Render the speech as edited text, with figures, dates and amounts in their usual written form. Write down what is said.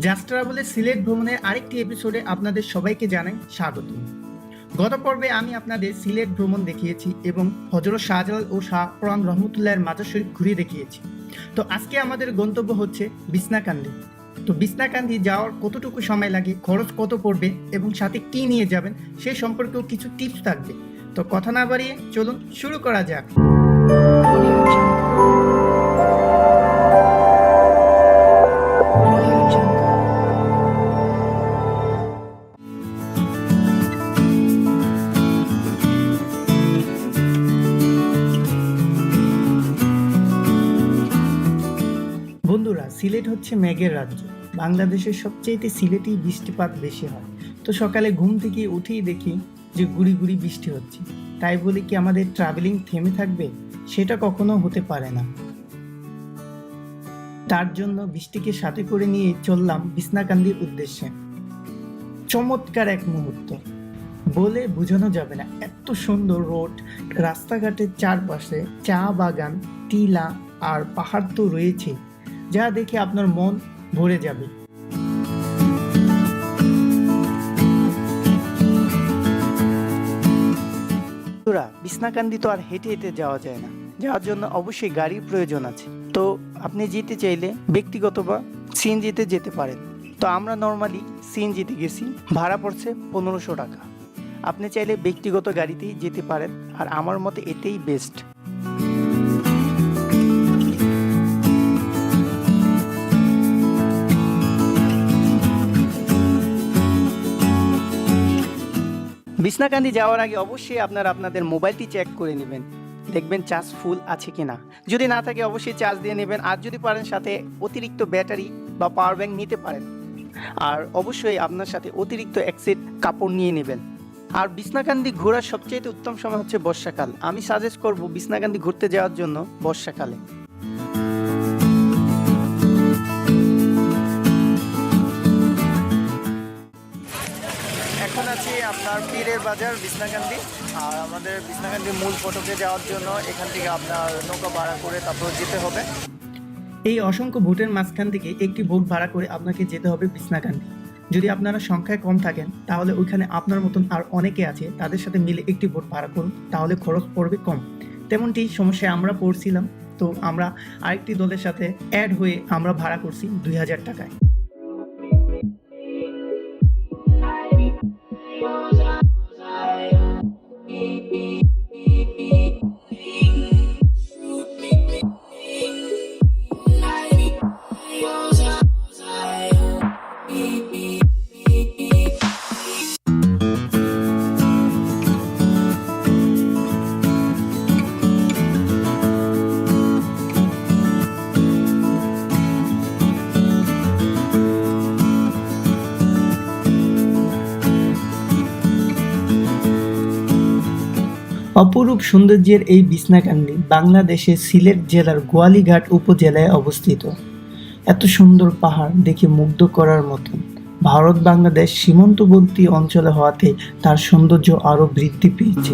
Just ট্রাভেলের সিলেট ভ্রমণের আরেকটি এপিসোডে আপনাদের সবাইকে জানাই স্বাগত। গত পর্বে আমি আপনাদের সিলেট ভ্রমণ দেখিয়েছি এবং হযরত শাহজালাল ও শাহ পরাণ রহমতুল্লাহের মাজার শরীফ ঘুরিয়ে দেখিয়েছি। তো আজকে আমাদের গন্তব্য হচ্ছে বিছনাকান্দি। তো বিছনাকান্দি যাওয়ার কতটুকু সময় লাগে, খরচ কত পড়বে এবং সাথে কী নিয়ে যাবেন সে সম্পর্কেও কিছু টিপস থাকবে। তো কথা না বাড়িয়ে চলুন শুরু করা যাক। বন্ধুরা, সিলেট হচ্ছে মেঘের রাজ্য। বাংলাদেশের সবচেয়ে সিলেটেই বৃষ্টিপাত বেশি হয়। তো সকালে ঘুম থেকে উঠেই দেখি যে গুড়ি গুড়ি বৃষ্টি হচ্ছে। তাই বলে কি আমাদের ট্রাভেলিং থেমে থাকবে? সেটা কখনো হতে পারে না। তার জন্য বৃষ্টিকে সাথে করে নিয়ে চললাম বিছনাকান্দির উদ্দেশ্যে। চমৎকার এক মুহূর্ত, বলে বোঝানো যাবে না। এত সুন্দর রোড, রাস্তাঘাটের চারপাশে চা বাগান, টিলা আর পাহাড় তো রয়েছে, যা দেখে আপনার মন ভরে যাবে। বিছনাকান্দি তো আর হেঁটে হেঁটে যাওয়া যায় না, যাওয়ার জন্য অবশ্যই গাড়ির প্রয়োজন আছে। তো আপনি যেতে চাইলে ব্যক্তিগত বা সিএনজিতে যেতে পারেন। তো আমরা নর্মালি সিএনজিতে গেছি, ভাড়া পড়ছে 1500 টাকা। আপনি চাইলে ব্যক্তিগত গাড়িতেই যেতে পারেন, আর আমার মতে এটাই বেস্ট। বিছনাকান্দি যাওয়ার আগে অবশ্যই আপনাদের মোবাইলটি চেক করে নেবেন, দেখবেন চার্জ ফুল আছে কিনা। যদি না থাকে অবশ্যই চার্জ দিয়ে নেবেন, আর যদি পারেন সাথে অতিরিক্ত ব্যাটারি বা পাওয়ার ব্যাংক নিতে পারেন। আর অবশ্যই আপনার সাথে অতিরিক্ত এক সেট কাপড় নিয়ে নেবেন। আর বিছনাকান্দি ঘোরার সবচেয়ে উত্তম সময় হচ্ছে বর্ষাকাল। আমি সাজেস্ট করব বিছনাকান্দি ঘুরতে যাওয়ার জন্য বর্ষাকালে। এখন আছি আপনার পীরের বাজার বিছনাকান্দি। আর আমাদের বিছনাকান্দি মূল ফটকে যাওয়ার জন্য এখান থেকে আপনার নৌকা ভাড়া করে তারপর যেতে হবে। এই অসংখ্য বোটের মাঝখান থেকে একটি বোট ভাড়া করে আপনাকে যেতে হবে বিছনাকান্দি। যদি আপনারা সংখ্যায় কম থাকেন তাহলে ওইখানে আপনার মতন আর অনেকে আছে, তাদের সাথে মিলে একটি বোট ভাড়া করুন, তাহলে খরচ পড়বে কম। তেমনটি সমস্যায় আমরা পড়ছিলাম। তো আমরা আরেকটি দলের সাথে অ্যাড হয়ে আমরা ভাড়া করছি 2000 টাকায়। অপরূপ সৌন্দর্যের এই বিছনাকান্দি বাংলাদেশের সিলেট জেলার গোয়ালিঘাট উপজেলায় অবস্থিত। এত সুন্দর পাহাড় দেখে মুগ্ধ করার মতন। ভারত বাংলাদেশ সীমান্তবর্তী অঞ্চলে হওয়াতে তার সৌন্দর্য আরও বৃদ্ধি পেয়েছে।